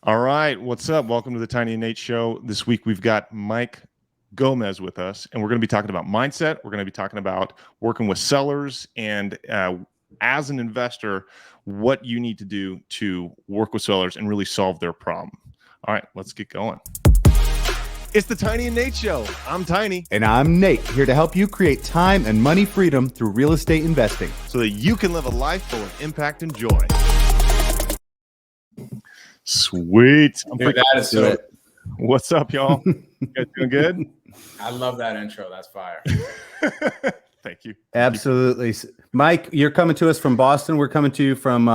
All right, what's up? Welcome to the Tiny and Nate Show. This week we've got Mike Gomes with us, and we're going to be talking about mindset. We're going to be talking about working with sellers, and as an investor, what you need to do to work with sellers and really solve their problem. All right, let's get going. It's the Tiny and Nate Show. I'm Tiny. And I'm Nate, here to help you create time and money freedom through real estate investing, so that you can live a life full of impact and joy. Sweet. Dude, that is so. What's up, y'all? You guys doing good? I love that intro. That's fire. Thank you. Absolutely. Mike, you're coming to us from Boston. We're coming to you from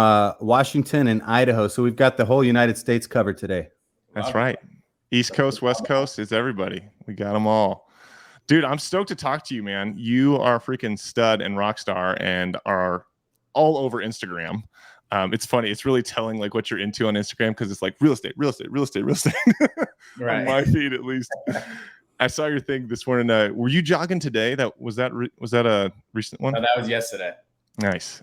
Washington and Idaho. So we've got the whole United States covered today. That's right. East Coast, West Coast, it's everybody. We got them all. Dude, I'm stoked to talk to you, man. You are a freaking stud and rock star and are all over Instagram. It's funny. It's really telling like what you're into on Instagram, because it's like real estate. Right. On my feed, at least. I saw your thing this morning. Were you jogging today? Was that a recent one? No, that was yesterday. Nice.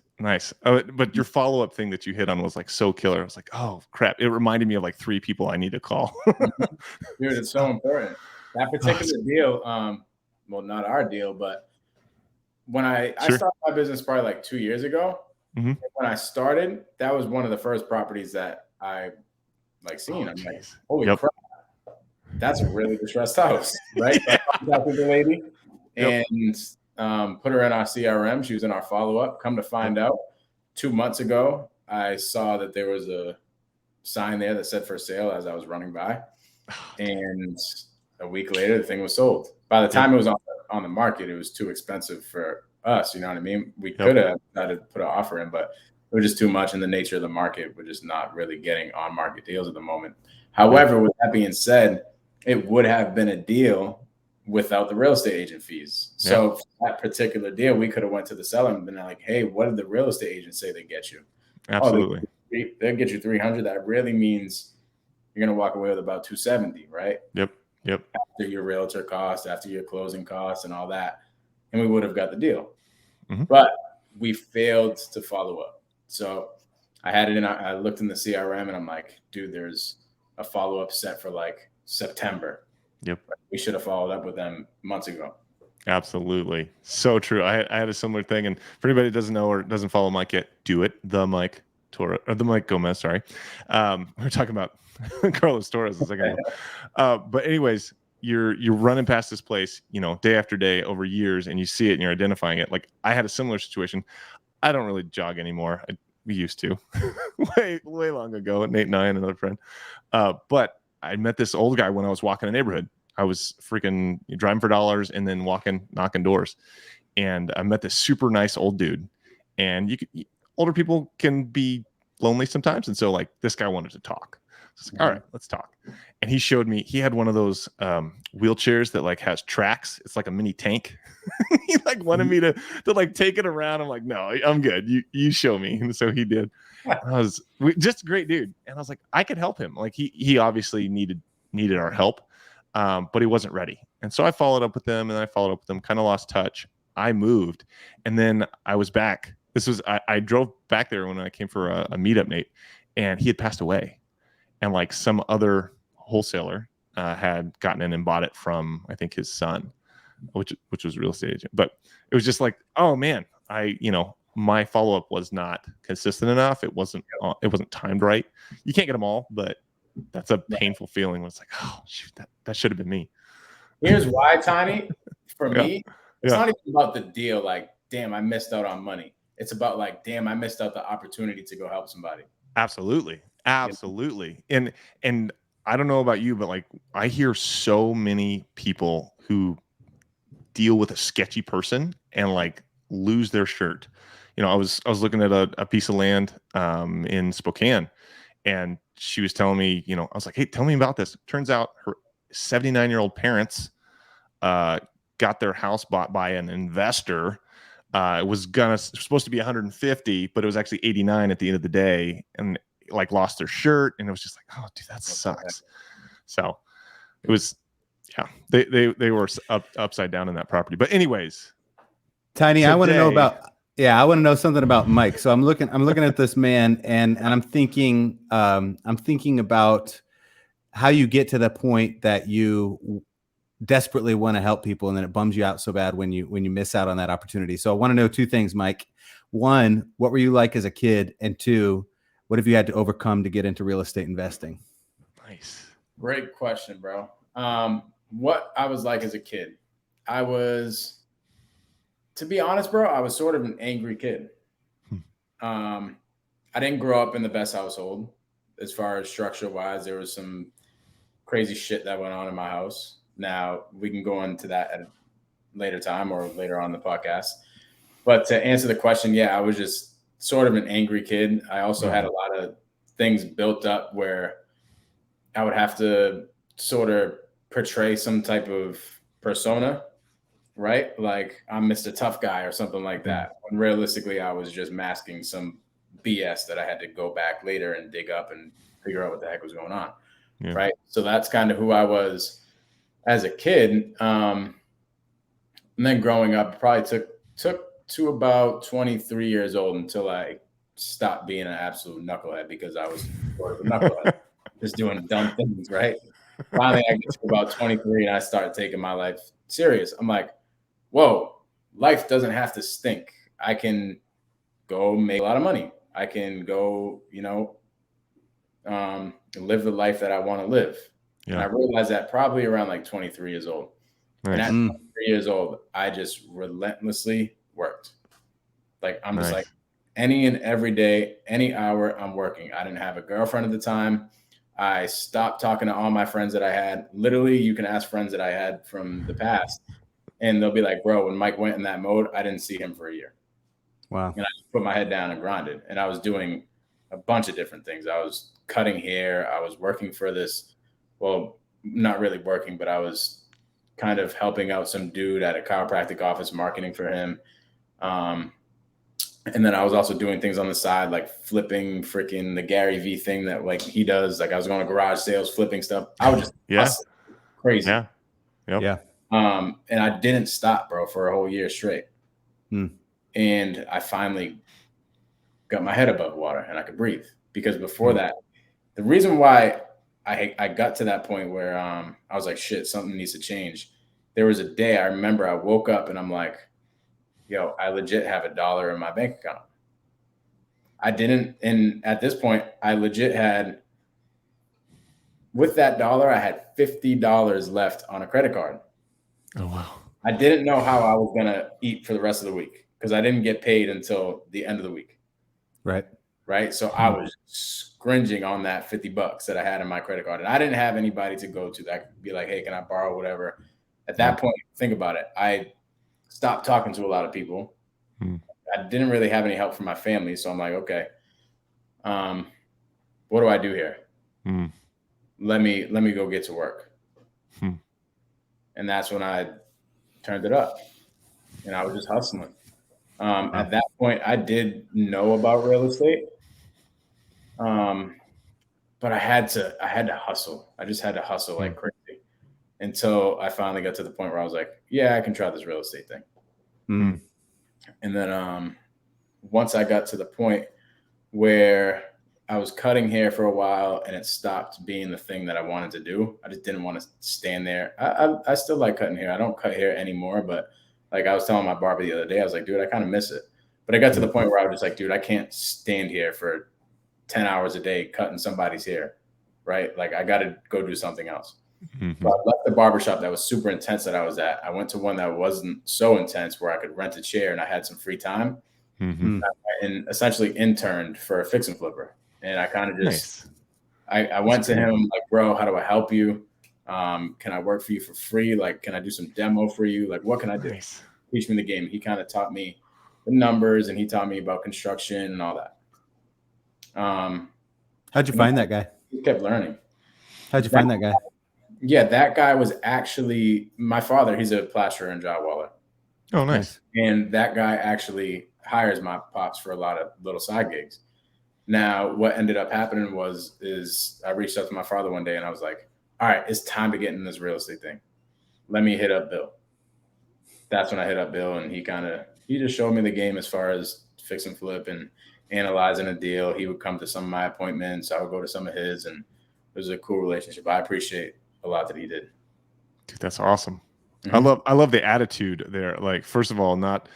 But your follow-up thing that you hit on was like so killer. I was like, oh crap. It reminded me of like 3 people I need to call. Dude, it's so important. That particular deal, well, not our deal, but when I started my business probably like 2 years ago. Mm-hmm. When I started, that was one of the first properties that I like seen. I'm like, holy crap, that's a really distressed house, right? So I talked with the lady and put her in our CRM. She was in our follow-up. Come to find out, 2 months ago, I saw that there was a sign there that said for sale as I was running by. And a week later, the thing was sold. By the time it was on the market, it was too expensive for us, you know what I mean? We could have decided to put an offer in, but it was just too much, and the nature of the market, we're just not really getting on market deals at the moment. However, with that being said, it would have been a deal without the real estate agent fees. So for that particular deal, we could have went to the seller and been like, hey, what did the real estate agent say they get you? Absolutely. Oh, they'll get you 300. That really means you're going to walk away with about 270, right? Yep. After your realtor costs, after your closing costs and all that. And we would have got the deal. Mm-hmm. But we failed to follow up. So I had it in, I looked in the CRM and I'm like, dude, there's a follow-up set for like September. Yep. We should have followed up with them months ago. Absolutely. So true. I had a similar thing. And for anybody that doesn't know or doesn't follow Mike yet, do it. The Mike Gomes, sorry. We were talking about Carlos Torres a second ago. But anyways, you're running past this place, day after day over years, and you see it and you're identifying it. Like I had a similar situation. I don't really jog anymore. We used to way long ago. Nate and I and another friend. But I met this old guy when I was walking a neighborhood. I was freaking driving for dollars and then knocking doors. And I met this super nice old dude. And older people can be lonely sometimes. And so like this guy wanted to talk. So like, all right, let's talk. And he showed me, he had one of those wheelchairs that like has tracks. It's like a mini tank. He like wanted me to like take it around. I'm like, no, I'm good. You show me. And so he did. Just a great dude. And I was like, I could help him. Like he obviously needed our help, but he wasn't ready. And so I followed up with them kind of lost touch. I moved and then I was back. I drove back there when I came for a meetup, Nate, and he had passed away. And like some other wholesaler had gotten in and bought it from, I think, his son, which was a real estate agent. But it was just like, oh man, my follow-up was not consistent enough. It wasn't timed right. You can't get them all, but that's a painful feeling when it's like, oh shoot, that should have been me. Here's why, Tiny. For me, it's not even about the deal. Like, damn, I missed out on money. It's about like, damn, I missed out the opportunity to go help somebody. Absolutely. And I don't know about you, but like I hear so many people who deal with a sketchy person and like lose their shirt. I was looking at a piece of land in Spokane, and she was telling me, I was like, hey, tell me about this. Turns out her 79-year-old parents got their house bought by an investor. It was supposed to be 150, but it was actually 89 at the end of the day, and like lost their shirt, and it was just like, oh dude, that sucks. So it was, they were upside down in that property. But anyways, Tiny, I want to know about Yeah, I want to know something about Mike. So I'm looking at this man, and I'm thinking about how you get to the point that you desperately want to help people, and then it bums you out so bad when you miss out on that opportunity. So I want to know two things, Mike. One, what were you like as a kid? And two, what have you had to overcome to get into real estate investing? Nice. Great question, bro. What I was like as a kid, I was, to be honest, bro, I was sort of an angry kid. I didn't grow up in the best household as far as structure wise. There was some crazy shit that went on in my house. Now we can go into that at a later time or later on in the podcast. But to answer the question, yeah, I was just sort of an angry kid. I also had a lot of things built up where I would have to sort of portray some type of persona, right? Like I'm Mr. Tough Guy or something like that. When realistically, I was just masking some BS that I had to go back later and dig up and figure out what the heck was going on, right? So that's kind of who I was as a kid. And then growing up, it probably took to about 23 years old until I stopped being an absolute knucklehead, because I was sort of a knucklehead, just doing dumb things, right? Finally, I get to about 23 and I start taking my life serious. I'm like, whoa, life doesn't have to stink. I can go make a lot of money. I can go, live the life that I want to live. Yeah. And I realized that probably around like 23 years old. Nice. And at 23 years old, I just relentlessly worked. Like I'm just like any and every day, any hour I'm working. I didn't have a girlfriend at the time. I stopped talking to all my friends that I had. Literally, you can ask friends that I had from the past, and they'll be like, bro, when Mike went in that mode, I didn't see him for a year. Wow. And I just put my head down and grinded. And I was doing a bunch of different things. I was cutting hair. I was working for this, well, not really working, but I was kind of helping out some dude at a chiropractic office, marketing for him. And then I was also doing things on the side, like flipping freaking the Gary V thing that like he does. Like I was going to garage sales, flipping stuff. I was just crazy. Yeah. Yep. Yeah. And I didn't stop, bro, for a whole year straight. And I finally got my head above water and I could breathe, because before that, the reason why I got to that point where I was like, shit, something needs to change. There was a day I remember I woke up and I'm like, yo, I legit have $1 in my bank account. I didn't. And at this point, I legit had, with that dollar, I had $50 left on a credit card. Oh, wow. I didn't know how I was going to eat for the rest of the week, because I didn't get paid until the end of the week. Right. So I was scringing on that $50 that I had in my credit card. And I didn't have anybody to go to that could be like, hey, can I borrow whatever? At that point, think about it. I stopped talking to a lot of people. I didn't really have any help from my family. So I'm like, okay, what do I do here? Let me go get to work. And that's when I turned it up and I was just hustling. At that point, I did know about real estate. But I had to hustle. I just had to hustle like crazy until I finally got to the point where I was like, yeah, I can try this real estate thing. And then once I got to the point where I was cutting hair for a while and it stopped being the thing that I wanted to do, I just didn't want to stand there. I still like cutting hair. I don't cut hair anymore, but like I was telling my barber the other day, I was like, dude, I kind of miss it. But I got to the point where I was just like, dude, I can't stand here for 10 hours a day cutting somebody's hair, right? Like I got to go do something else. So I left the barbershop that was super intense that I was at. I went to one that wasn't so intense, where I could rent a chair and I had some free time, and essentially interned for a fix and flipper. And I kind of just, I went to him like, bro, how do I help you? Can I work for you for free? Like, can I do some demo for you? Like, what can I do? Teach me the game. He kind of taught me the numbers and he taught me about construction and all that. How'd you find that guy? He kept learning. How'd you find that guy? Yeah, that guy was actually my father. He's a plasterer and drywall. Oh, nice. And that guy actually hires my pops for a lot of little side gigs. Now, what ended up happening is I reached out to my father one day and I was like, all right, it's time to get in this real estate thing. Let me hit up Bill. That's when I hit up Bill and he kind of he just showed me the game as far as fix and flip and analyzing a deal. He would come to some of my appointments. I would go to some of his, and it was a cool relationship. I appreciate a lot that he did. Dude, that's awesome. I love the attitude there. Like, first of all, not,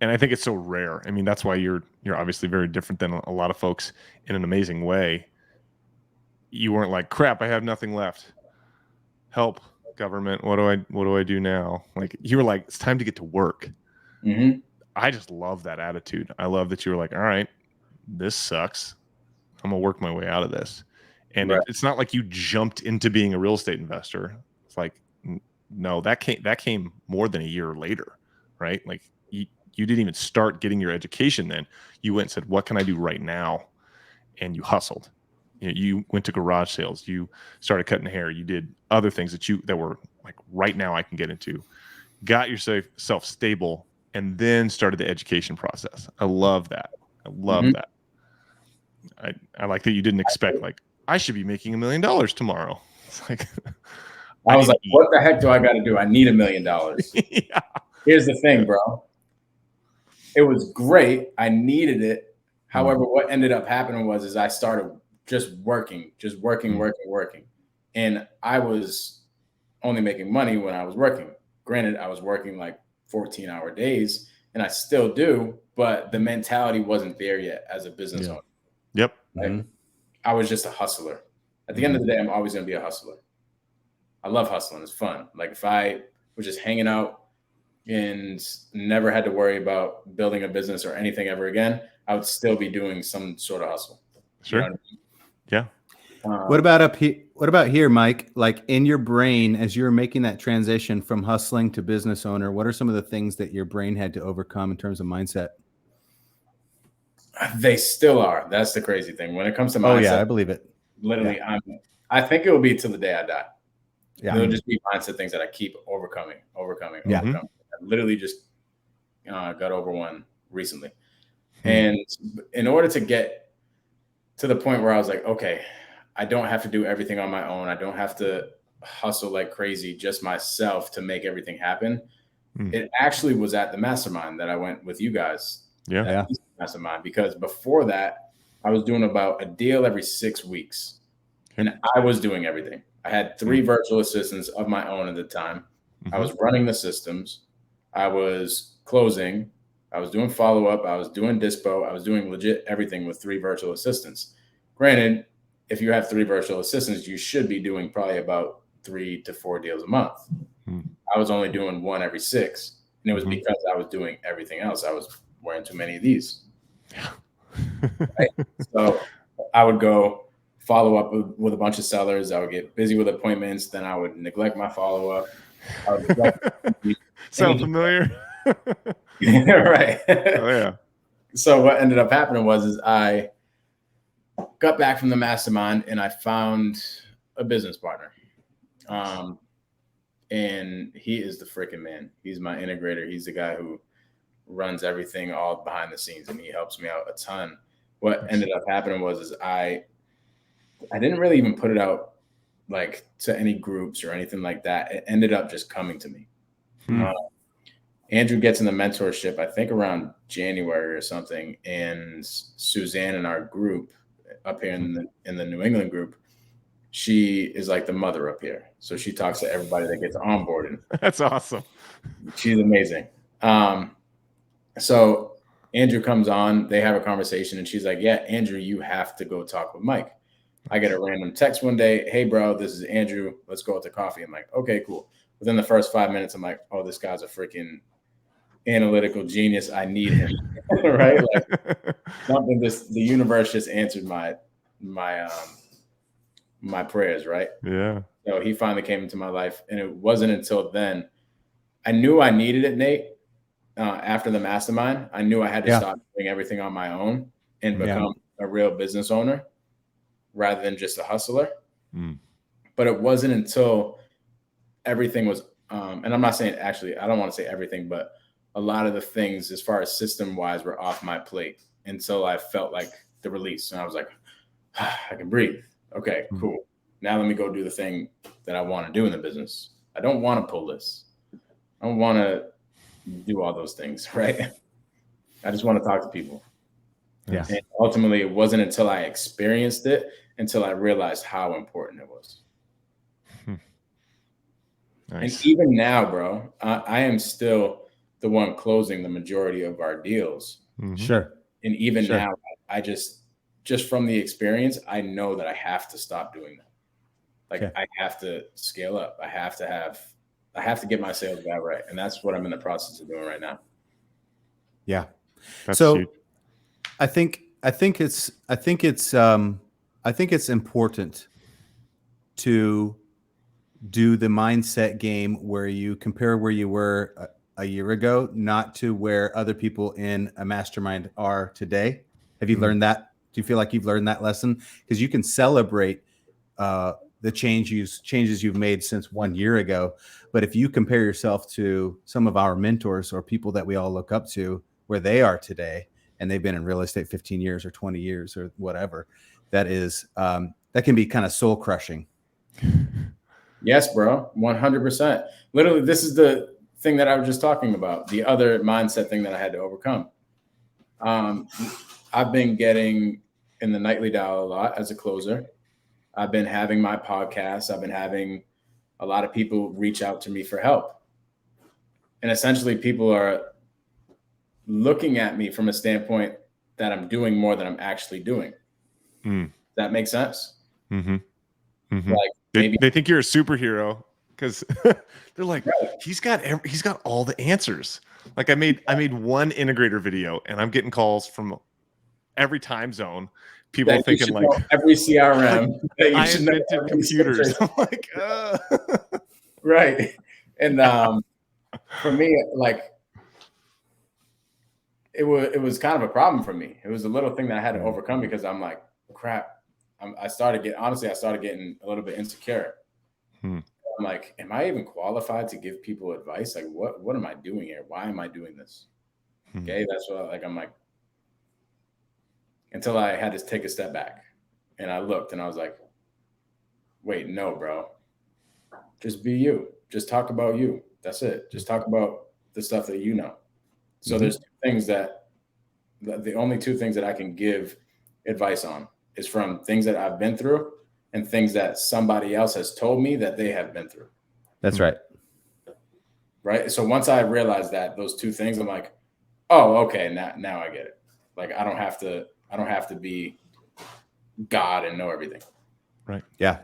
and I think it's so rare. I mean, that's why you're obviously very different than a lot of folks in an amazing way. You weren't like, crap, I have nothing left. Help, government. What do I do now? Like, you were like, it's time to get to work. I just love that attitude. I love that you were like, all right, this sucks. I'm gonna work my way out of this. And it's not like you jumped into being a real estate investor. It's like, no, that came more than a year later, right? Like, you didn't even start getting your education then. You went and said, what can I do right now? And you hustled. You went to garage sales. You started cutting hair. You did other things that were like, right now I can get into. Got yourself stable, and then started the education process. I love that. I love that. I like that you didn't expect, like, I should be making $1 million tomorrow. It's like, I was like, what the heck do I got to do? I need $1 million. Yeah. Here's the thing, bro. It was great. I needed it. However, what ended up happening was I started just working. And I was only making money when I was working. Granted, I was working like 14-hour days, and I still do, but the mentality wasn't there yet as a business owner. Yep. Right? I was just a hustler. At the end of the day, I'm always going to be a hustler. I love hustling. It's fun. Like, if I was just hanging out and never had to worry about building a business or anything ever again, I would still be doing some sort of hustle. Sure. You know what I mean? Yeah. What about up here? What about here, Mike? Like, in your brain, as you're making that transition from hustling to business owner, what are some of the things that your brain had to overcome in terms of mindset? They still are. That's the crazy thing. When it comes to mindset, oh yeah, I believe it. Literally, I think it will be till the day I die. Yeah. It'll just be mindset things that I keep overcoming. I literally just got over one recently. And in order to get to the point where I was like, okay, I don't have to do everything on my own. I don't have to hustle like crazy just myself to make everything happen. It actually was at the mastermind that I went with you guys. Yeah. Mastermind, because before that, I was doing about a deal every 6 weeks, and I was doing everything. I had 3 virtual assistants of my own at the time. I was running the systems. I was closing. I was doing follow-up. I was doing dispo. I was doing legit everything with 3 virtual assistants. Granted, if you have 3 virtual assistants, you should be doing probably about 3 to 4 deals a month. I was only doing 1 every 6. And it was because I was doing everything else. I was wearing too many of these. Right? So I would go follow up with a bunch of sellers. I would get busy with appointments. Then I would neglect my follow-up. Sound familiar? Right. Oh, yeah. So what ended up happening was I got back from the mastermind and I found a business partner. And he is the freaking man. He's my integrator. He's the guy who runs everything all behind the scenes, and he helps me out a ton. What ended up happening was I didn't really even put it out like to any groups or anything like that. It ended up just coming to me. Andrew gets in the mentorship, I think around January or something, and Suzanne in our group up here in the New England group, she is like the mother up here. So she talks to everybody that gets onboarded. That's awesome. She's amazing. So Andrew comes on, they have a conversation, and she's like, yeah, Andrew, you have to go talk with Mike. I get a random text one day. Hey, bro, this is Andrew. Let's go out to coffee. I'm like, okay, cool. Within the first 5 minutes, I'm like, oh, this guy's a freaking analytical genius. I need him. Right? Like, something the universe just answered my prayers, right? Yeah. So he finally came into my life, and it wasn't until then I knew I needed it, Nate. After the mastermind, I knew I had to stop doing everything on my own and become a real business owner rather than just a hustler. But it wasn't until everything was, and I'm not saying actually, I don't want to say everything, but a lot of the things as far as system wise were off my plate until I felt like the release. And I was like, I can breathe. Okay, cool. Now let me go do the thing that I want to do in the business. I don't want to pull this. I don't want to do all those things, right? I just want to talk to people. Yeah. And ultimately, it wasn't until I experienced it until I realized how important it was. Nice. And even now, bro, I am still the one closing the majority of our deals. Mm-hmm. Sure. And even now, I just from the experience, I know that I have to stop doing that. Like I have to scale up. I have to get my sales guy right. And that's what I'm in the process of doing right now. Yeah. That's so huge. I think it's important to do the mindset game where you compare where you were a year ago, not to where other people in a mastermind are today. Have you learned that? Do you feel like you've learned that lesson? Because you can celebrate the changes you've made since 1 year ago. But if you compare yourself to some of our mentors or people that we all look up to where they are today, and they've been in real estate 15 years or 20 years or whatever, that can be kind of soul crushing. Yes, bro. 100%. Literally, this is the thing that I was just talking about. The other mindset thing that I had to overcome. I've been getting in the nightly dial a lot as a closer. I've been having my podcast. I've been having a lot of people reach out to me for help. And essentially people are looking at me from a standpoint that I'm doing more than I'm actually doing. Does that make sense? Mm-hmm. Mm-hmm. Like they think you're a superhero because they're like, he's got all the answers. Like I made one integrator video and I'm getting calls from every time zone. People thinking like every CRM. Like, I invented computers. I'm like, right. And for me, like it was kind of a problem for me. It was a little thing that I had to overcome because I'm like, crap. I started getting a little bit insecure. I'm like, am I even qualified to give people advice? Like, what am I doing here? Why am I doing this? Okay, that's what I'm like. Until I had to take a step back, and I looked, and I was like, wait, no, bro. Just be you. Just talk about you. That's it. Just talk about the stuff that you know. So there's two things the only two things that I can give advice on is from things that I've been through and things that somebody else has told me that they have been through. That's right. Right. So once I realized that those two things, I'm like, oh, okay, now I get it. Like I don't have to be God and know everything. Right. Yeah.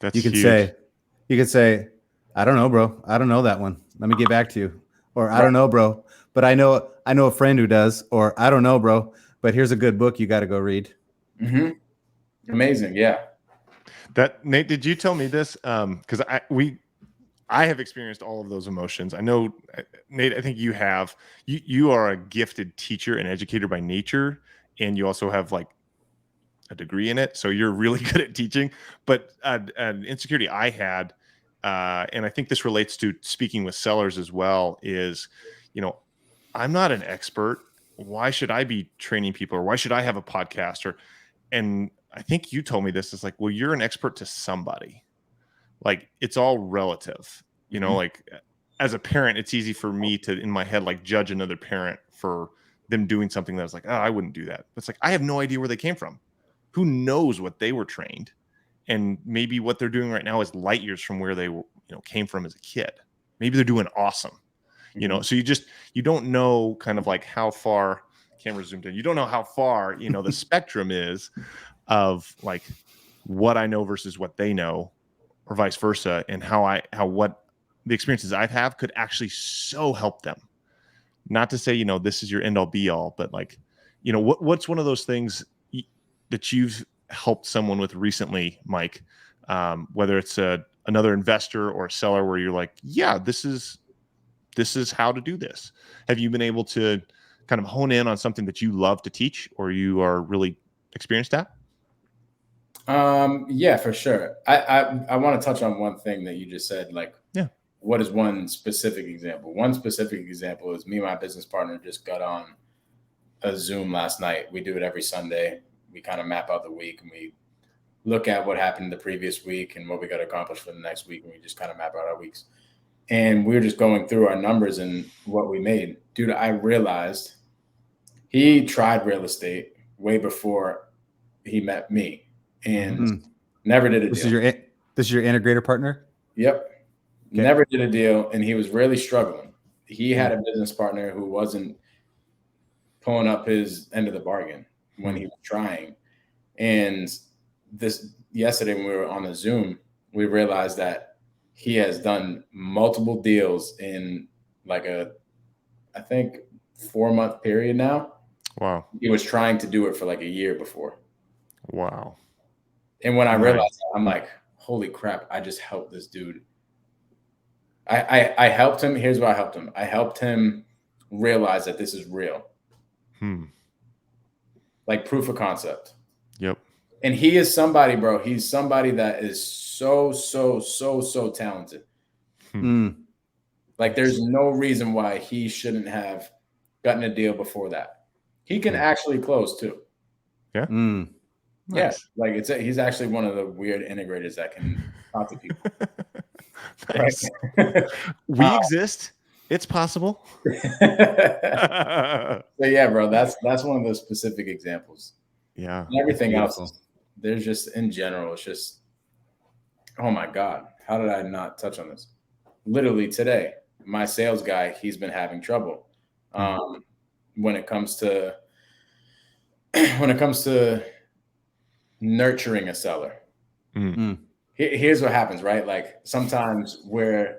That's you could huge. say, I don't know, bro. I don't know that one. Let me get back to you. Or I don't know, bro, but I know a friend who does. Or I don't know, bro, but here's a good book you got to go read. Amazing. Yeah. That Nate, did you tell me this? Because I have experienced all of those emotions. I know, Nate, I think you have. You are a gifted teacher and educator by nature, and you also have like a degree in it, so you're really good at teaching. But an insecurity I had, and I think this relates to speaking with sellers as well, is, I'm not an expert. Why should I be training people, or why should I have a podcast? And I think you told me this. It's like, well, you're an expert to somebody. Like it's all relative, like as a parent, it's easy for me to, in my head, like judge another parent for them doing something that was like, oh, I wouldn't do that. But it's like, I have no idea where they came from. Who knows what they were trained? And maybe what they're doing right now is light years from where they came from as a kid. Maybe they're doing awesome, so you don't know kind of like how far camera zoomed in. You don't know how far, the spectrum is of like what I know versus what they know, or vice versa, and how what the experiences I've had could actually so help them. Not to say, this is your end all be all, but like, what's one of those things that you've helped someone with recently, Mike, whether it's another investor or a seller where you're like, yeah, this is how to do this. Have you been able to kind of hone in on something that you love to teach, or you are really experienced at? Yeah, for sure. I want to touch on one thing that you just said. Like, what is one specific example? One specific example is me and my business partner just got on a Zoom last night. We do it every Sunday. We kind of map out the week and we look at what happened the previous week and what we got to accomplish for the next week. And we just kind of map out our weeks. And we were just going through our numbers and what we made. Dude, I realized he tried real estate way before he met me and never did a deal. This is your integrator partner? Yep. Okay. Never did a deal. And he was really struggling. He had a business partner who wasn't pulling up his end of the bargain when he was trying. And yesterday when we were on the Zoom, we realized that he has done multiple deals in like I think 4-month period now. Wow. He was trying to do it for like a year before. Wow. And when I realized that, I'm like, holy crap, I just helped this dude. I helped him. Here's what I helped him. I helped him realize that this is real. Like proof of concept. Yep. And he is somebody, bro. He's somebody that is so talented. Like there's no reason why he shouldn't have gotten a deal before that. He can actually close too. Yeah. Nice. Yeah. Like he's actually one of the weird integrators that can talk to people. Nice. We exist. It's possible. So yeah, bro, that's one of those specific examples. Yeah. And everything else, there's just in general, it's just, oh my God, how did I not touch on this? Literally today, my sales guy, he's been having trouble when it comes to nurturing a seller. Here's what happens, right? Like sometimes we're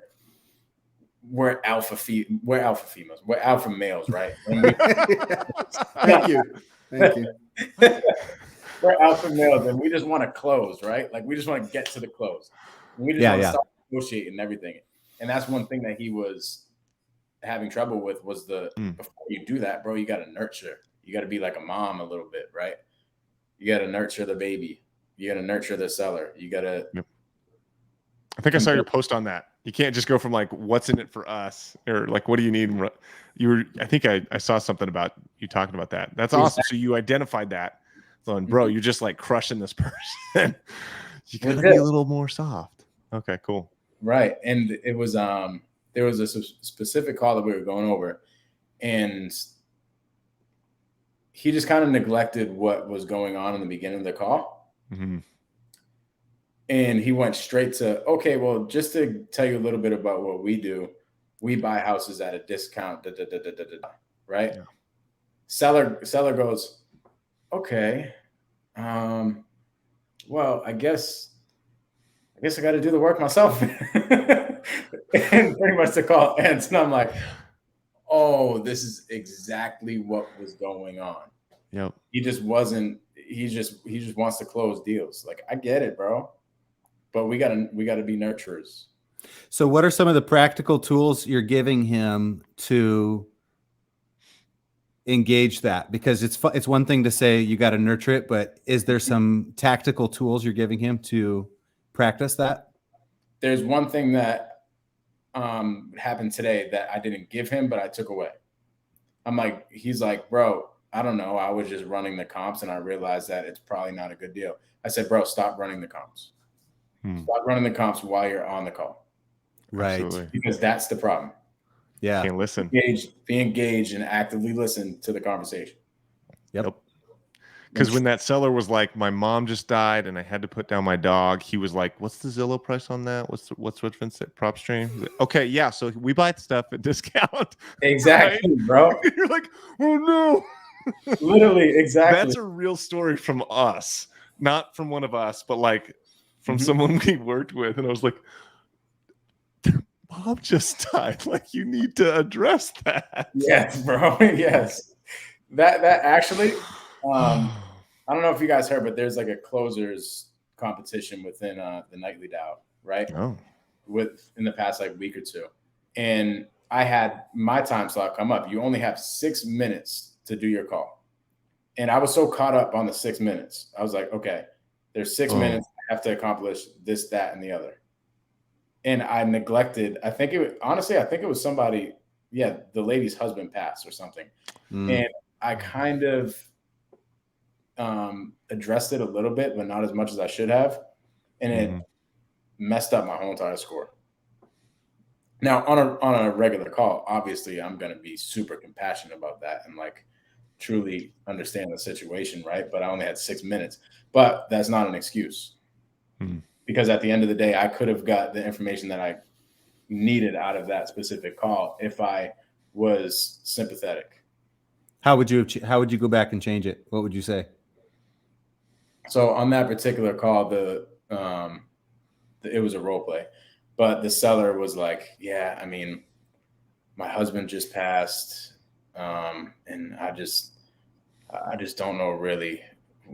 alpha females, we're alpha males, right? And Thank you. We're alpha males, and we just want to close, right? Like we just want to get to the close. And we just want to start negotiating and everything. And that's one thing that he was having trouble with was before you do that, bro, you got to nurture. You got to be like a mom a little bit, right? You got to nurture the baby. You got to nurture the seller. You got to. Yep. I think I saw your post on that. You can't just go from like, what's in it for us? Or like, what do you need? I think I saw something about you talking about that. That's awesome. So you identified that. So, bro, you're just like crushing this person. You got to be a little more soft. Okay, cool. Right. And it was, there was a specific call that we were going over, and he just kind of neglected what was going on in the beginning of the call. And he went straight to, okay, well, just to tell you a little bit about what we do, we buy houses at a discount, right? Yeah. Seller goes, okay, well, I guess I got to do the work myself. And pretty much the call ends. And I'm like, oh, this is exactly what was going on. Yep. He just wants to close deals. Like, I get it, bro. But we gotta be nurturers. So what are some of the practical tools you're giving him to engage that? Because it's one thing to say you got to nurture it, but is there some tactical tools you're giving him to practice that? There's one thing that happened today that I didn't give him, but I took away. He's like, bro, I don't know. I was just running the comps and I realized that it's probably not a good deal. I said, bro, stop running the comps. Stop running the comps while you're on the call. Right. Absolutely. Because that's the problem. Yeah. Can't listen. Be engaged and actively listen to the conversation. Yep. Because when that seller was like, my mom just died and I had to put down my dog, he was like, what's the Zillow price on that? What's Vincent prop stream? Like, okay, yeah, so we buy stuff at discount. Exactly, right? Bro. You're like, oh no. Literally, exactly. That's a real story from us, not from one of us, but like from someone we worked with. And I was like, mom just died. Like, you need to address that. Yes, bro. Yes. That actually, I don't know if you guys heard, but there's like a closers competition within the Nightly Dow, right? Oh. In the past like week or two. And I had my time slot come up. You only have 6 minutes to do your call. And I was so caught up on the 6 minutes. I was like, okay, there's 6 minutes. I have to accomplish this, that, and the other. And I neglected, I think it was somebody, the lady's husband passed or something. And I kind of addressed it a little bit, but not as much as I should have. And it messed up my whole entire score. Now on a regular call, obviously I'm gonna be super compassionate about that and like truly understand the situation, right? But I only had 6 minutes. But that's not an excuse. Mm. Because at the end of the day, I could have got the information that I needed out of that specific call if I was sympathetic. How would you go back and change it? What would you say? So on that particular call, it was a role play, but the seller was like, "Yeah, I mean, my husband just passed, and I just don't know really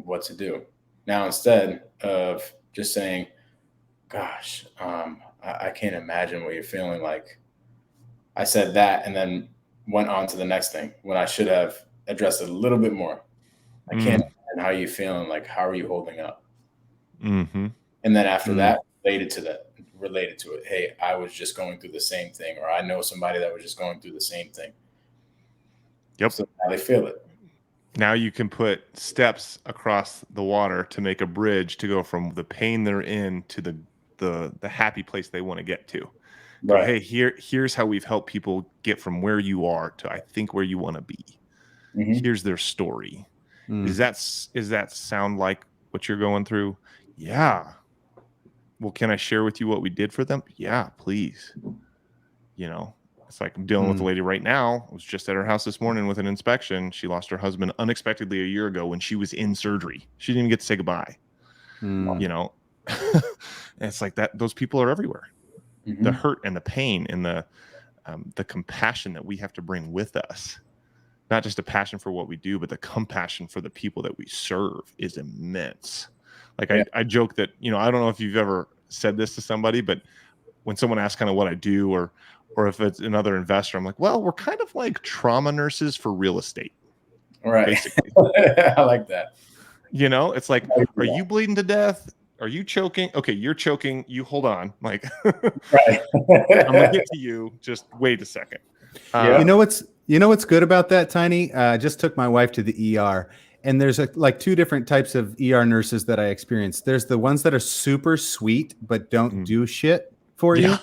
what to do." Now, instead of just saying, "Gosh, I can't imagine what you're feeling like," I said that and then went on to the next thing when I should have addressed it a little bit more. I can't imagine how you feeling. Like, how are you holding up? Mm-hmm. And then after that, related to it. Hey, I was just going through the same thing, or I know somebody that was just going through the same thing. Yep. So now they feel it. Now you can put steps across the water to make a bridge to go from the pain they're in to the happy place they want to get to. Go, Right. hey, here's how we've helped people get from where you are to I think where you want to be. Mm-hmm. Here's their story. Does that sound like what you're going through? Yeah. Well, can I share with you what we did for them? Yeah, please. You know, it's like I'm dealing with a lady right now. I was just at her house this morning with an inspection. She lost her husband unexpectedly a year ago when she was in surgery. She didn't even get to say goodbye. You know, and it's like that. Those people are everywhere. Mm-hmm. The hurt and the pain and the compassion that we have to bring with us. Not just a passion for what we do, but the compassion for the people that we serve is immense. Like I joke that, you know, I don't know if you've ever said this to somebody, but when someone asks kind of what I do or if it's another investor, I'm like, well, we're kind of like trauma nurses for real estate. Right. Basically. I like that. You know, it's like, are you bleeding to death? Are you choking? Okay, you're choking. You hold on. Like, right. I'm gonna get to you. Just wait a second. You know what's good about that, Tiny? I just took my wife to the ER, and there's like two different types of ER nurses that I experienced. There's the ones that are super sweet but don't do shit for you,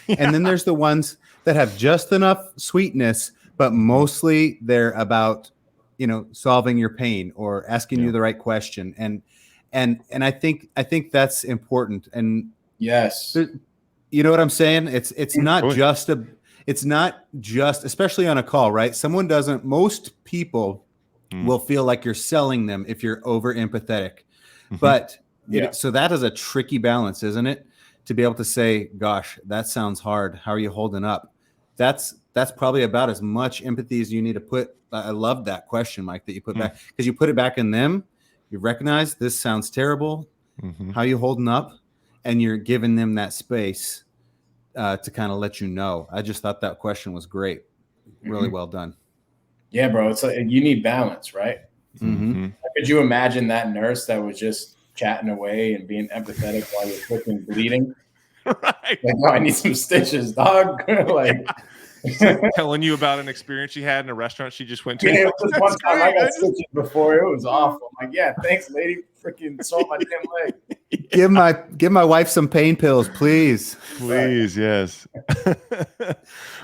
and then there's the ones that have just enough sweetness, but mostly they're about, you know, solving your pain or asking you the right question, and I think that's important. And yes, you know what I'm saying? It's not just it's not just, especially on a call, right? Most people will feel like you're selling them if you're over empathetic. But so that is a tricky balance, isn't it? To be able to say, gosh, that sounds hard. How are you holding up? That's probably about as much empathy as you need to put. I love that question, Mike, that you put back, because you put it back in them. You recognize this sounds terrible. How are you holding up? And you're giving them that space to kind of let you know. I just thought that question was great. Really well done. Yeah, bro. It's like you need balance, right? Could you imagine that nurse that was just chatting away and being empathetic while you're freaking bleeding? Right. Like, oh, I need some stitches, dog. Like telling you about an experience she had in a restaurant she just went to. Yeah, it was one time I got stitches before. It was awful. I'm like, yeah, thanks, lady. Freaking saw my damn leg. Give my wife some pain pills, please. Please, yes.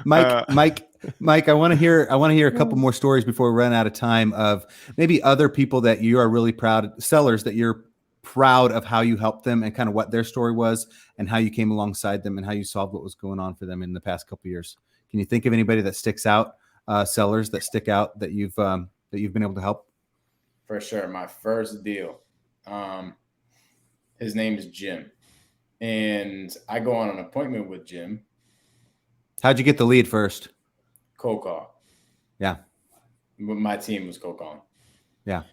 Mike, I want to hear a couple more stories before we run out of time of maybe other people that you are really proud, sellers that you're proud of how you helped them and kind of what their story was and how you came alongside them and how you solved what was going on for them in the past couple of years. Can you think of anybody that sticks out, sellers that stick out that you've been able to help? For sure. My first deal. His name is Jim. And I go on an appointment with Jim. How'd you get the lead first? Cold call. Yeah. My team was cold calling. Yeah.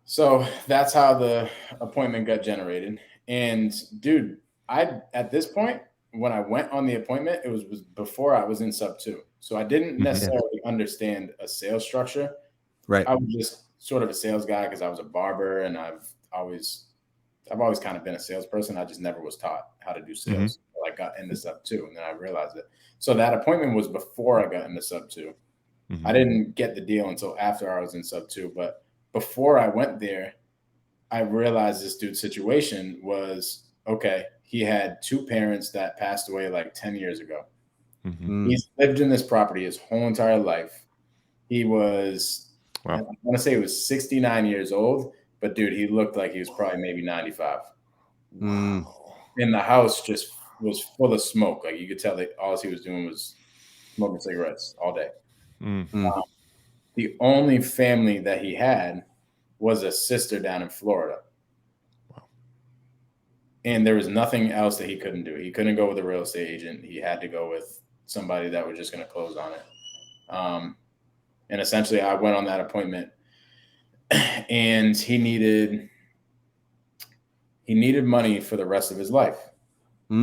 So that's how the appointment got generated. And dude, at this point, when I went on the appointment, it was before I was in sub 2. So I didn't necessarily understand a sales structure. Right. I was just sort of a sales guy because I was a barber and I've always kind of been a salesperson. I just never was taught how to do sales. I got into sub 2 and then I realized it. So that appointment was before I got into sub 2. I didn't get the deal until after I was in sub 2. But before I went there, I realized this dude's situation was, okay, he had 2 parents that passed away like 10 years ago. He's lived in this property his whole entire life. He was, I want to say he was 69 years old, but dude, he looked like he was probably maybe 95. Wow. And the house just was full of smoke. Like you could tell that all he was doing was smoking cigarettes all day. The only family that he had was a sister down in Florida. Wow. And there was nothing else that he couldn't do. He couldn't go with a real estate agent. He had to go with somebody that was just going to close on it. And essentially I went on that appointment and he needed money for the rest of his life. He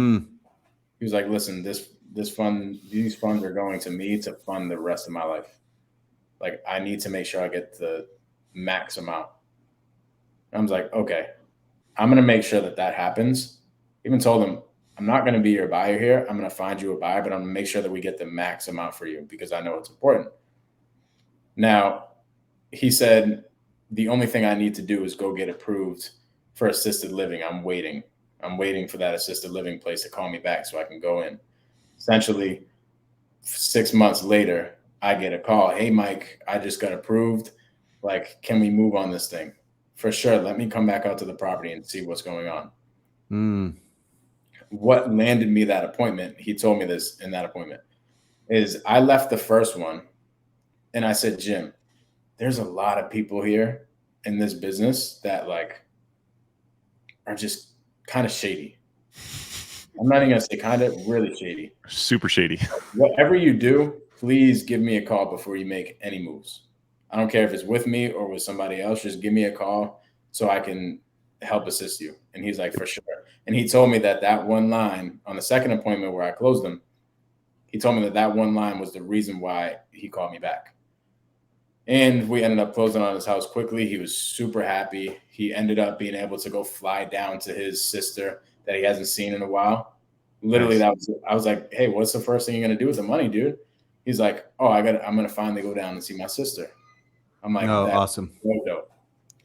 was like, listen, these funds are going to me to fund the rest of my life. Like I need to make sure I get the max amount. I was like, okay, I'm going to make sure that happens. Even told him, I'm not going to be your buyer here. I'm going to find you a buyer, but I'm going to make sure that we get the max amount for you because I know it's important. Now, he said, the only thing I need to do is go get approved for assisted living. I'm waiting for that assisted living place to call me back so I can go in. Essentially, 6 months later, I get a call. Hey, Mike, I just got approved. Like, can we move on this thing? For sure. Let me come back out to the property and see what's going on. What landed me that appointment, he told me this in that appointment, is I left the first one and I said, Jim, there's a lot of people here in this business that like are just kind of shady. I'm not even gonna say kind of, really shady. Super shady. Whatever you do, please give me a call before you make any moves. I don't care if it's with me or with somebody else. Just give me a call so I can help assist you. And he's like, for sure. And he told me that one line on the second appointment where I closed him, he told me that one line was the reason why he called me back. And we ended up closing on his house quickly. He was super happy. He ended up being able to go fly down to his sister that he hasn't seen in a while. Literally, nice. I was like, hey, what's the first thing you're going to do with the money, dude? He's like, oh, I'm going to finally go down and see my sister. I'm like, oh, awesome. So dope.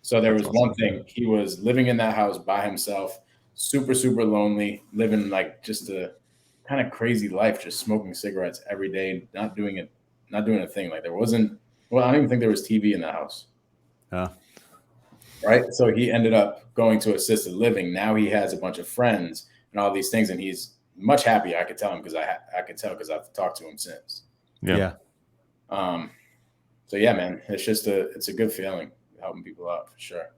So there was one thing. He was living in that house by himself, super, super lonely, living like just a kind of crazy life, just smoking cigarettes every day, not doing a thing. Like there wasn't, well, I don't even think there was TV in the house. Right. So he ended up going to assisted living. Now he has a bunch of friends and all these things, and he's much happier. I could tell him because I could tell because I've talked to him since. Yeah. So yeah, man, it's a good feeling helping people out for sure.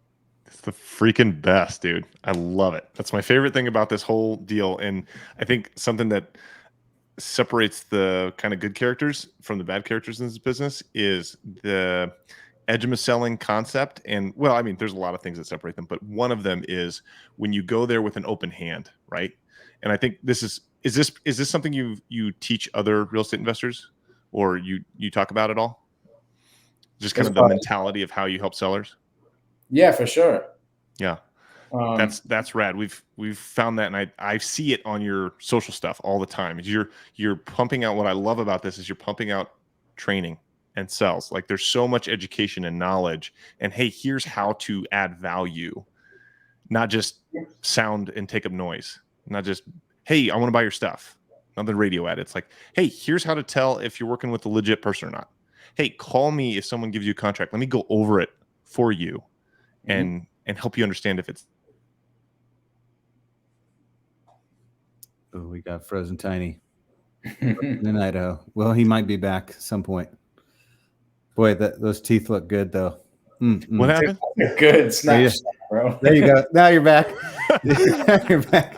It's the freaking best, dude. I love it. That's my favorite thing about this whole deal. And I think something that separates the kind of good characters from the bad characters in this business is the edge selling concept. And well, I mean, there's a lot of things that separate them, but one of them is when you go there with an open hand, right? And I think this is this something you teach other real estate investors or you talk about at all? Just kind of the mentality of how you help sellers. Yeah, for sure. Yeah. That's rad. We've found that, and I see it on your social stuff all the time. You're pumping out. What I love about this is you're pumping out training and sales. Like there's so much education and knowledge. And hey, here's how to add value, not just sound and take up noise. Not just hey, I want to buy your stuff. Not the radio ad. It's like hey, here's how to tell if you're working with a legit person or not. Hey, call me if someone gives you a contract. Let me go over it for you, and help you understand if it's. Oh, we got Frozen Tiny in Idaho. Well, he might be back at some point. Boy, those teeth look good, though. What happened? Good snapshot, bro. There you go. Now you're back. You're back.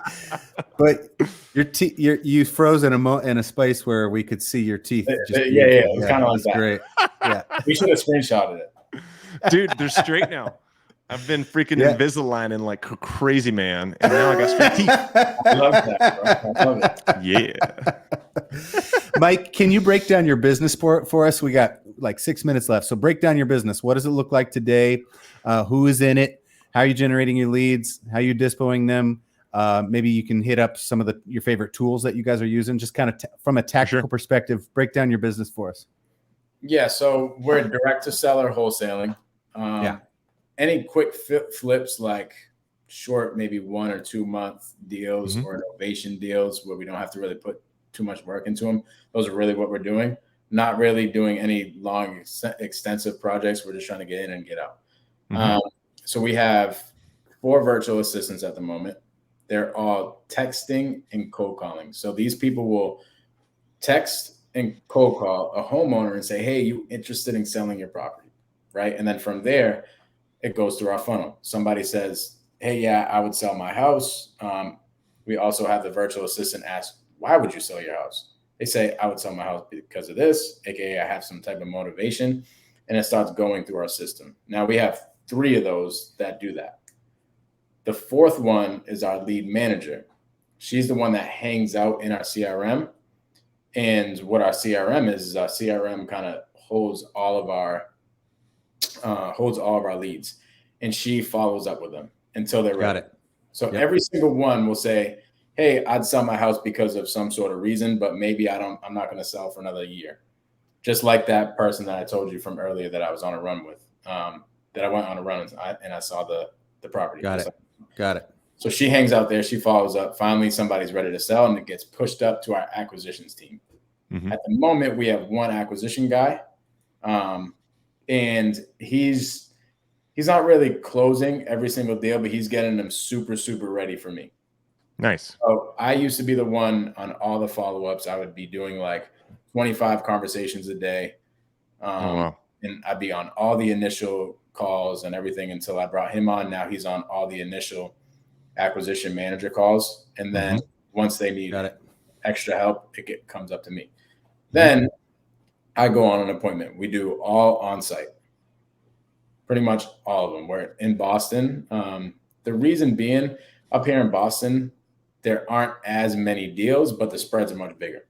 But your teeth, you froze in a space where we could see your teeth. It was kind of like that. Great. Yeah, we should have screenshotted it, dude. They're straight now. I've been freaking Invisaligning like a crazy man, and now I got straight teeth. I love that, bro. I love it. Yeah. Mike, can you break down your business for us? We got like 6 minutes left. So break down your business. What does it look like today? Who is in it? How are you generating your leads? How are you dispoing them? Maybe you can hit up some of your favorite tools that you guys are using. Just kind of from a tactical perspective, break down your business for us. Yeah. So we're direct to seller wholesaling. Any quick flips like short, maybe 1 or 2 month deals or innovation deals where we don't have to really put too much work into them. Those are really what we're doing. Not really doing any long, extensive projects. We're just trying to get in and get out. So we have 4 virtual assistants at the moment. They're all texting and cold calling. So these people will text and cold call a homeowner and say, hey, you interested in selling your property, right? And then from there, it goes through our funnel. Somebody says, hey, yeah, I would sell my house. We also have the virtual assistant ask, why would you sell your house? They say, I would sell my house because of this, aka I have some type of motivation, and it starts going through our system. Now we have 3 of those that do that. The 4th one is our lead manager. She's the one that hangs out in our CRM. And what our CRM is our CRM kind of holds all of our leads, and she follows up with them until they're ready. Got it. So every single one will say, hey, I'd sell my house because of some sort of reason, but maybe I'm not going to sell for another year. Just like that person that I told you from earlier that I was on a run with, that I went on a run and I saw the property. Got it. So she hangs out there. She follows up. Finally, somebody's ready to sell, and it gets pushed up to our acquisitions team. At the moment, we have 1 acquisition guy, and he's not really closing every single deal, but he's getting them super, super ready for me. Nice. So I used to be the one on all the follow-ups. I would be doing like 25 conversations a day. And I'd be on all the initial calls and everything until I brought him on. Now he's on all the initial acquisition manager calls. And then once they need extra help, it comes up to me. Then I go on an appointment. We do all on-site. Pretty much all of them. We're in Boston. The reason being, up here in Boston, there aren't as many deals, but the spreads are much bigger.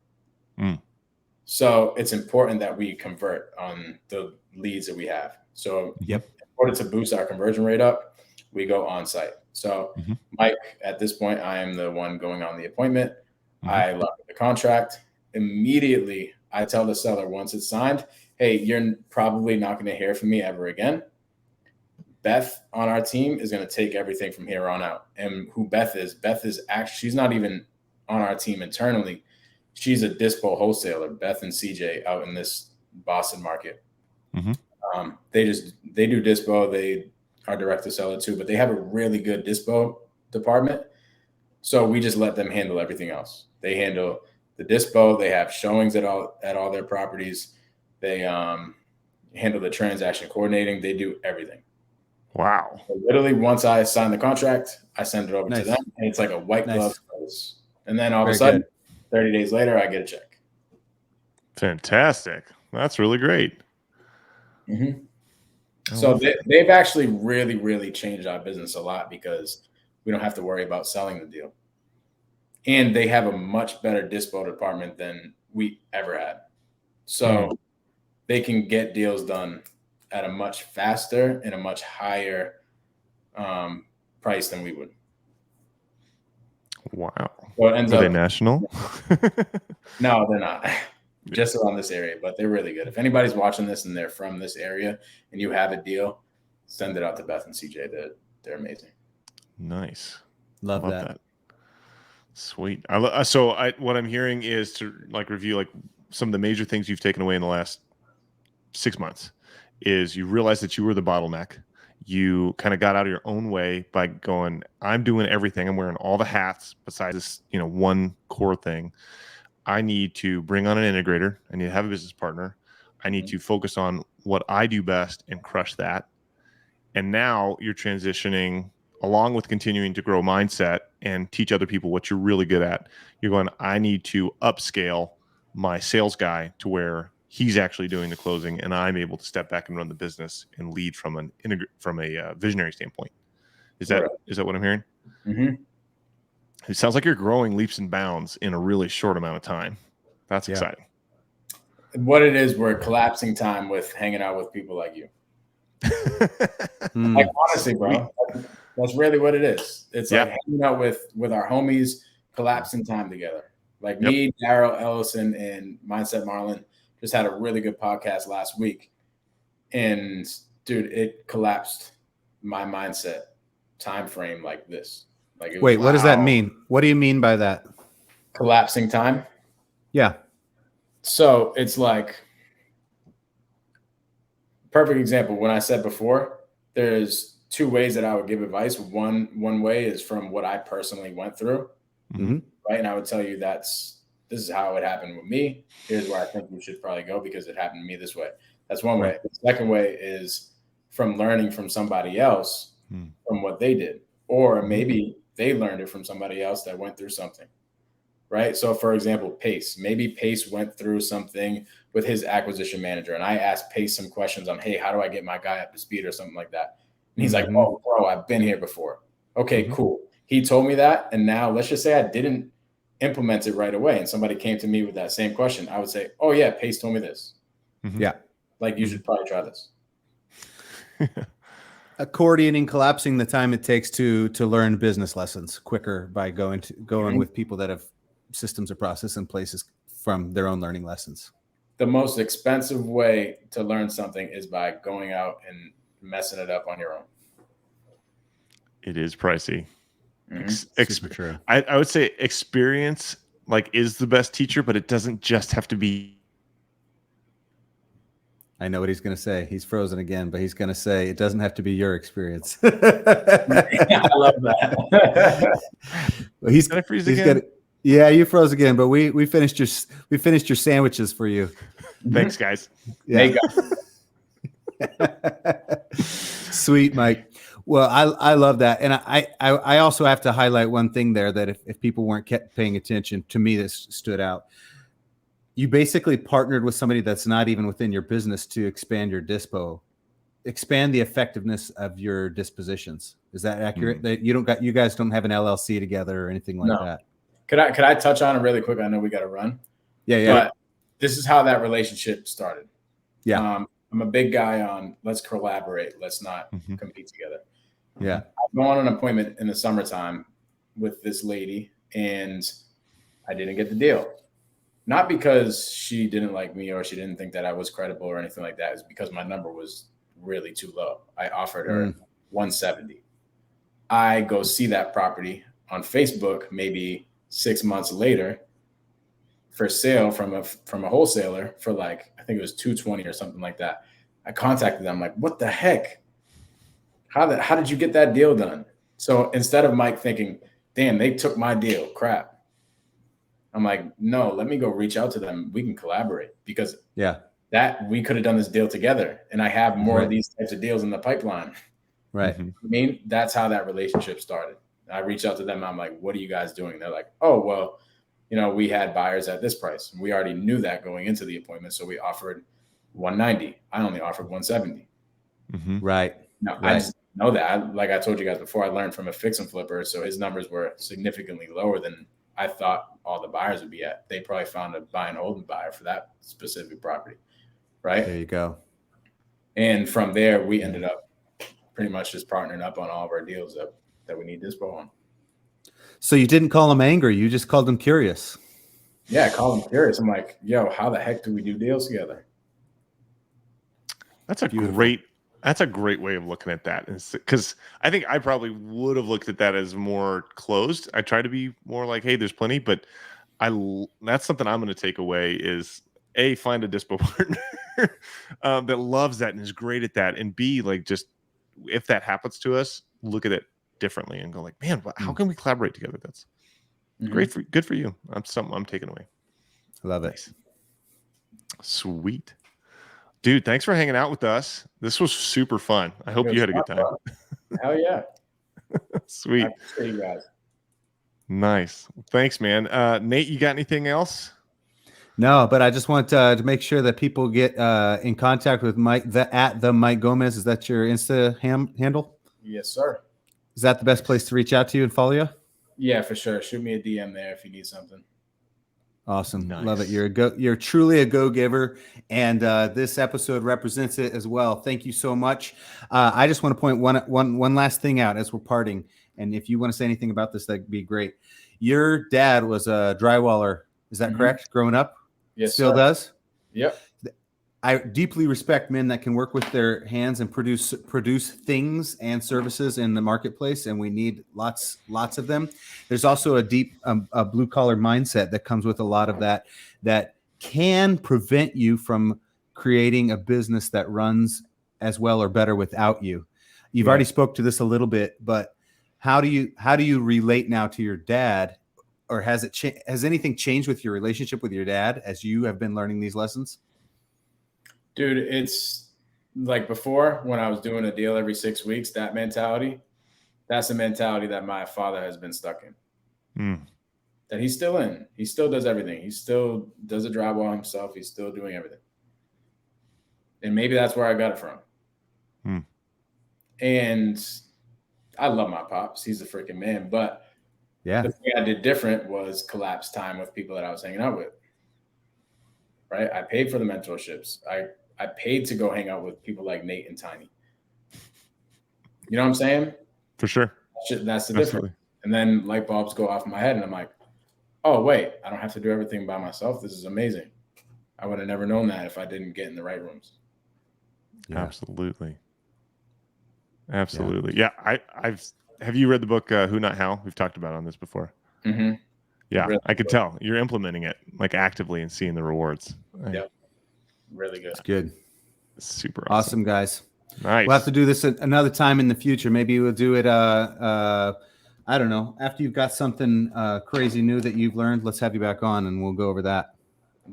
So it's important that we convert on the leads that we have. So in order to boost our conversion rate up, we go on site. So Mike, at this point, I am the one going on the appointment. I lock the contract. Immediately, I tell the seller once it's signed, hey, you're probably not going to hear from me ever again. Beth on our team is going to take everything from here on out. And who Beth is actually, she's not even on our team internally. She's a dispo wholesaler, Beth and CJ, out in this Boston market. They do dispo. They are direct to seller too, but they have a really good dispo department. So we just let them handle everything else. They handle the dispo. They have showings at all their properties. They handle the transaction coordinating. They do everything. Wow. So literally, once I sign the contract, I send it over to them, and it's like a white glove service. And then all of a sudden, 30 days later, I get a check. Fantastic. That's really great. So they've actually really, really changed our business a lot because we don't have to worry about selling the deal. And they have a much better dispo department than we ever had. So they can get deals done at a much faster and a much higher price than we would. Wow. So it ends Are up, they national? No, they're not. Just around this area, but they're really good. If anybody's watching this and they're from this area and you have a deal, send it out to Beth and CJ. They're amazing. Nice. Love that. Sweet. What I'm hearing is to like review like some of the major things you've taken away in the last 6 months is you realize that you were the bottleneck. You kind of got out of your own way by going, I'm doing everything. I'm wearing all the hats besides this, one core thing. I need to bring on an integrator. I need to have a business partner. I need to focus on what I do best and crush that. And now you're transitioning along with continuing to grow mindset and teach other people what you're really good at. You're going, I need to upscale my sales guy to where he's actually doing the closing and I'm able to step back and run the business and lead from a visionary standpoint. Is that what I'm hearing? It sounds like you're growing leaps and bounds in a really short amount of time. That's exciting. What it is, we're collapsing time with hanging out with people like you. Like honestly, bro, that's really what it is. It's like hanging out with our homies, collapsing time together. Like me, Daryl Ellison, and Mindset Marlin just had a really good podcast last week. And dude, it collapsed my mindset time frame like this. Like, wait, what does that mean? What do you mean by that? Collapsing time. Yeah. So it's like, perfect example. When I said before, there's two ways that I would give advice. One way is from what I personally went through, Mm-hmm. right? And I would tell you this is how it happened with me. Here's where I think you should probably go because it happened to me this way. That's one way. The second way is from learning from somebody else from what they did, or maybe they learned it from somebody else that went through something, right? So for example, Pace, maybe Pace went through something with his acquisition manager, and I asked Pace some questions on, hey, how do I get my guy up to speed or something like that? And he's like, oh, bro, I've been here before. Okay, cool. He told me that, and now let's just say I didn't implement it right away, and somebody came to me with that same question. I would say, oh yeah, Pace told me this. Yeah. Like, you should probably try this. Accordioning, collapsing the time it takes to learn business lessons quicker by going with people that have systems or process in places from their own learning lessons. The most expensive way to learn something is by going out and messing it up on your own. It is pricey. Super true. I would say experience is the best teacher, but it doesn't just have to be. I know what he's going to say. He's frozen again, but he's going to say it doesn't have to be your experience. I love that. Well, he's going to freeze again. Yeah, you froze again, but we finished your sandwiches for you. Thanks, guys. Yeah. Sweet, Mike. Well, I love that, and I also have to highlight one thing there that if people weren't paying attention, to me this stood out. You basically partnered with somebody that's not even within your business to expand your dispo, expand the effectiveness of your dispositions. Is that accurate? That you guys don't have an LLC together or anything like that? Could I touch on it really quick? I know we got to run. Yeah. But this is how that relationship started. Yeah. I'm a big guy on let's collaborate. Let's not compete together. Yeah. I go on an appointment in the summertime with this lady, and I didn't get the deal. Not because she didn't like me or she didn't think that I was credible or anything like that. It's because my number was really too low. I offered her 170. I go see that property on Facebook maybe 6 months later for sale from a wholesaler for I think it was 220 or something like that. I contacted them like, what the heck? How did you get that deal done? So instead of Mike thinking, damn, they took my deal, crap. I'm like, no, let me go reach out to them. We can collaborate because that we could have done this deal together. And I have more of these types of deals in the pipeline. Right. I mean, that's how that relationship started. I reached out to them. I'm like, what are you guys doing? They're like, oh, well, we had buyers at this price. We already knew that going into the appointment. So we offered 190. I only offered 170. Right. No, I just know that. Like I told you guys before, I learned from a fix and flipper. So his numbers were significantly lower than I thought all the buyers would be at. They probably found a buy and hold buyer for that specific property. Right. There you go. And from there, we ended up pretty much just partnering up on all of our deals that we need dispo on. So you didn't call him angry. You just called him curious. Yeah, I called him curious. I'm like, yo, how the heck do we do deals together? That's a great way of looking at that. Because I think I probably would have looked at that as more closed. I try to be more like, hey, there's plenty, but that's something I'm going to take away is A, find a dispo partner that loves that and is great at that. And B, just if that happens to us, look at it differently and go like, man, how can we collaborate together? That's great. Good for you. That's something I'm taking away. I love it. Nice. Sweet. Dude, thanks for hanging out with us. This was super fun. I hope you had a good time. Hell yeah. Sweet. I appreciate you guys. Nice. Thanks, man. Nate, you got anything else? No, but I just want to make sure that people get in contact with Mike, at the Mike Gomes. Is that your Insta handle? Yes, sir. Is that the best place to reach out to you and follow you? Yeah, for sure. Shoot me a DM there if you need something. Awesome. Nice. Love it. You're truly a go-giver, and this episode represents it as well. Thank you so much. I just want to point one last thing out as we're parting, and if you want to say anything about this, that'd be great. Your dad was a drywaller. Is that correct? Growing up? Yes, Still sir. does? Yep. I deeply respect men that can work with their hands and produce things and services in the marketplace, and we need lots of them. There's also a deep a blue collar mindset that comes with a lot of that can prevent you from creating a business that runs as well or better without you. You've already spoke to this a little bit, but how do you relate now to your dad, or has anything changed with your relationship with your dad as you have been learning these lessons? Dude, it's like before when I was doing a deal every 6 weeks, that mentality, that's the mentality that my father has been stuck in. That he's still in. He still does everything. He still does a drywall himself. He's still doing everything. And maybe that's where I got it from. And I love my pops. He's a freaking man. But the thing I did different was collapse time with people that I was hanging out with. Right? I paid for the mentorships. I paid to go hang out with people like Nate and Tiny. You know what I'm saying? For sure. That's the difference. And then light bulbs go off in my head and I'm like, oh, wait, I don't have to do everything by myself. This is amazing. I would have never known that if I didn't get in the right rooms. Yeah. Absolutely. Yeah. Have you read the book Who Not How? We've talked about it on this before. Yeah, really I could tell you're implementing it like actively and seeing the rewards. Yeah, really good. It's good. Super awesome, guys. Nice. We'll have to do this another time in the future. Maybe we'll do it. I don't know. After you've got something crazy new that you've learned, let's have you back on and we'll go over that.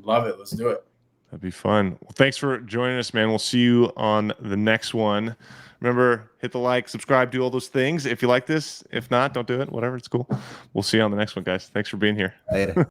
Love it. Let's do it. That'd be fun. Well, thanks for joining us, man. We'll see you on the next one. Remember, hit the like, subscribe, do all those things if you like this. If not, don't do it. Whatever, it's cool. We'll see you on the next one, guys. Thanks for being here. Later.